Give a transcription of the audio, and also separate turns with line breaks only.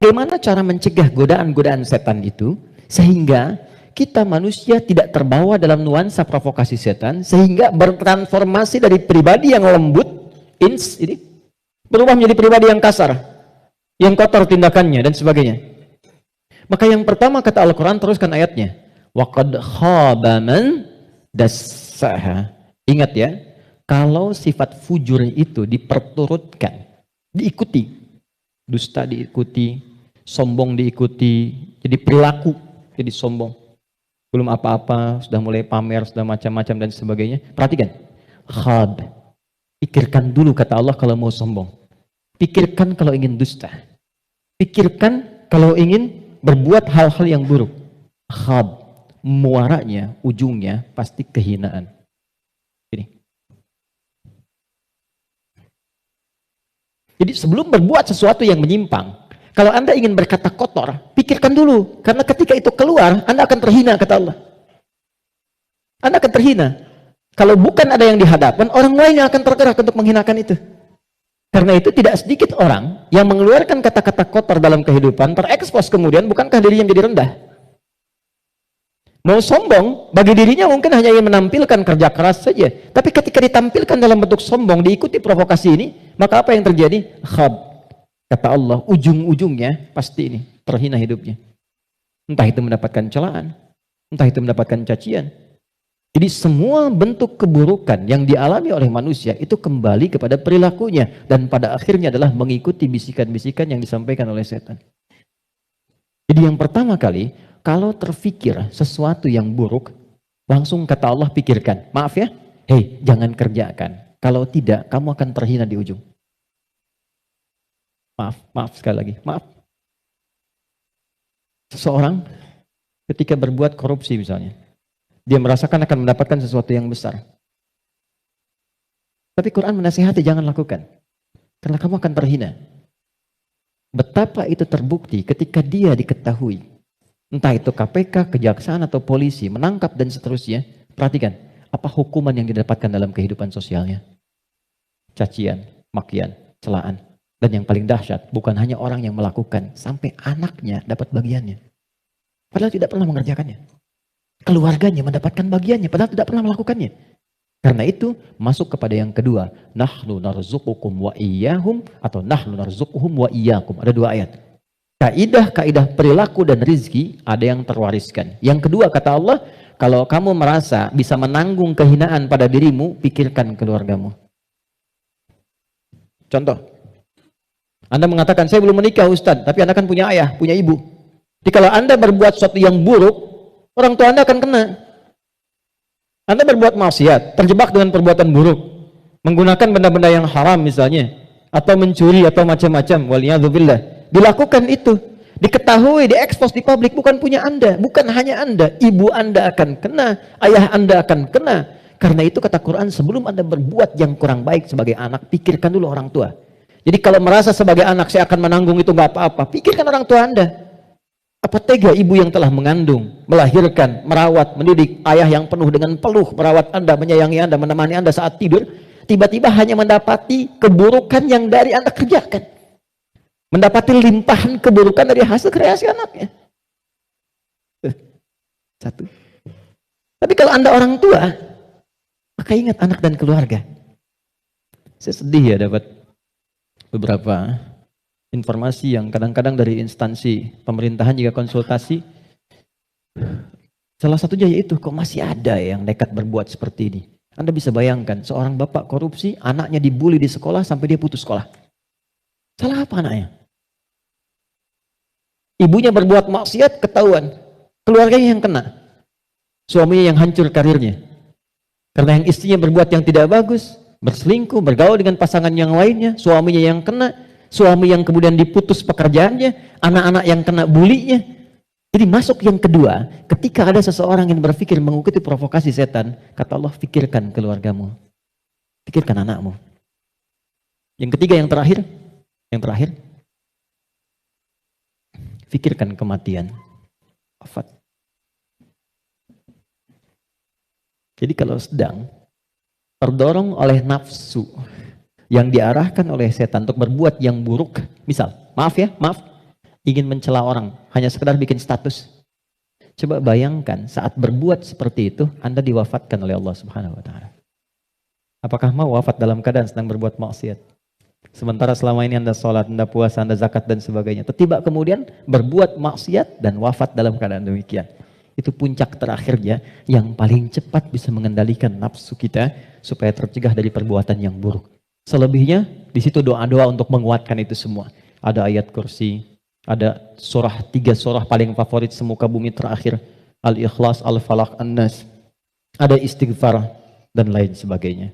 bagaimana cara mencegah godaan-godaan setan itu sehingga kita manusia tidak terbawa dalam nuansa provokasi setan, sehingga bertransformasi dari pribadi yang lembut ini berubah menjadi pribadi yang kasar, yang kotor tindakannya dan sebagainya. Maka yang pertama kata Al-Quran, teruskan ayatnya, waqad khaba man dassaha. Ingat ya, kalau sifat fujur itu diperturutkan, diikuti, dusta diikuti, sombong diikuti, jadi perilaku jadi sombong, belum apa-apa sudah mulai pamer, sudah macam-macam dan sebagainya. Perhatikan, khab, pikirkan dulu kata Allah kalau mau sombong, pikirkan kalau ingin dusta, pikirkan kalau ingin berbuat hal-hal yang buruk. Khab, muaranya, ujungnya pasti kehinaan. Ini. Jadi sebelum berbuat sesuatu yang menyimpang, kalau Anda ingin berkata kotor, pikirkan dulu. Karena ketika itu keluar, Anda akan terhina, kata Allah. Anda akan terhina. Kalau bukan ada yang di hadapan, orang lain yang akan tergerak untuk menghinakan itu. Karena itu tidak sedikit orang yang mengeluarkan kata-kata kotor dalam kehidupan, terekspos kemudian, bukankah dirinya menjadi rendah? Mau sombong, bagi dirinya mungkin hanya ingin menampilkan kerja keras saja. Tapi ketika ditampilkan dalam bentuk sombong, diikuti provokasi ini, maka apa yang terjadi? Khab. Kata Allah, ujung-ujungnya pasti ini, terhina hidupnya. Entah itu mendapatkan celaan, entah itu mendapatkan cacian. Jadi semua bentuk keburukan yang dialami oleh manusia itu kembali kepada perilakunya. Dan pada akhirnya adalah mengikuti bisikan-bisikan yang disampaikan oleh setan. Jadi yang pertama kali, kalau terfikir sesuatu yang buruk, langsung kata Allah pikirkan. Maaf ya, hei jangan kerjakan. Kalau tidak, kamu akan terhina di ujung. Maaf sekali lagi, maaf. Seseorang ketika berbuat korupsi misalnya, dia merasakan akan mendapatkan sesuatu yang besar. Tapi Quran menasihati jangan lakukan. Karena kamu akan terhina. Betapa itu terbukti ketika dia diketahui. Entah itu KPK, kejaksaan atau polisi, menangkap dan seterusnya. Perhatikan, apa hukuman yang didapatkan dalam kehidupan sosialnya. Cacian, makian, celaan. Dan yang paling dahsyat, bukan hanya orang yang melakukan, sampai anaknya dapat bagiannya. Padahal tidak pernah mengerjakannya. Keluarganya mendapatkan bagiannya, padahal tidak pernah melakukannya. Karena itu, masuk kepada yang kedua. Nahnu narzuqukum wa iyyahum, atau nahnu narzuquhum wa iyyakum. Ada dua ayat. Kaidah-kaidah perilaku dan rizki, ada yang terwariskan. Yang kedua, kata Allah, kalau kamu merasa bisa menanggung kehinaan pada dirimu, pikirkan keluargamu. Contoh. Anda mengatakan, saya belum menikah Ustadz, tapi Anda kan punya ayah, punya ibu. Jadi kalau Anda berbuat sesuatu yang buruk, orang tua Anda akan kena. Anda berbuat maksiat, terjebak dengan perbuatan buruk, menggunakan benda-benda yang haram misalnya, atau mencuri atau macam-macam, waliyadzubillah. Dilakukan itu, diketahui, diekspos di publik, bukan punya Anda, bukan hanya Anda, ibu Anda akan kena, ayah Anda akan kena. Karena itu kata Quran, sebelum Anda berbuat yang kurang baik sebagai anak, pikirkan dulu orang tua. Jadi kalau merasa sebagai anak saya akan menanggung itu nggak apa-apa, pikirkan orang tua Anda. Apa tega ibu yang telah mengandung, melahirkan, merawat, mendidik, ayah yang penuh dengan peluh merawat Anda, menyayangi Anda, menemani Anda saat tidur, tiba-tiba hanya mendapati keburukan yang dari Anda kerjakan. Mendapati limpahan keburukan dari hasil kreasi anaknya. Satu. Tapi kalau Anda orang tua, maka ingat anak dan keluarga. Saya sedih ya dapat beberapa informasi yang kadang-kadang dari instansi pemerintahan juga konsultasi. Salah satunya yaitu kok masih ada yang nekat berbuat seperti ini. Anda bisa bayangkan seorang bapak korupsi, anaknya dibully di sekolah sampai dia putus sekolah. Salah apa anaknya? Ibunya berbuat maksiat, ketahuan. Keluarganya yang kena. Suaminya yang hancur karirnya. Karena yang istrinya berbuat yang tidak bagus, berselingkuh, bergaul dengan pasangan yang lainnya, suaminya yang kena, suami yang kemudian diputus pekerjaannya, anak-anak yang kena bulinya. Jadi masuk yang kedua, ketika ada seseorang yang berpikir mengikuti provokasi setan, kata Allah, pikirkan keluargamu, pikirkan anakmu. Yang ketiga, yang terakhir, pikirkan kematian. Wafat. Jadi kalau sedang terdorong oleh nafsu yang diarahkan oleh setan untuk berbuat yang buruk, misal, maaf, ingin mencela orang, hanya sekedar bikin status. Coba bayangkan saat berbuat seperti itu, Anda diwafatkan oleh Allah Subhanahu wa Ta'ala. Apakah mau wafat dalam keadaan sedang berbuat maksiat? Sementara selama ini Anda sholat, Anda puasa, Anda zakat dan sebagainya. Tiba kemudian berbuat maksiat dan wafat dalam keadaan demikian. Itu puncak terakhirnya yang paling cepat bisa mengendalikan nafsu kita supaya tercegah dari perbuatan yang buruk. Selebihnya di situ doa-doa untuk menguatkan itu semua. Ada ayat kursi, ada surah, 3 surah paling favorit semuka bumi terakhir. Al-Ikhlas, Al-Falaq, An-Nas. Ada istighfar dan lain sebagainya.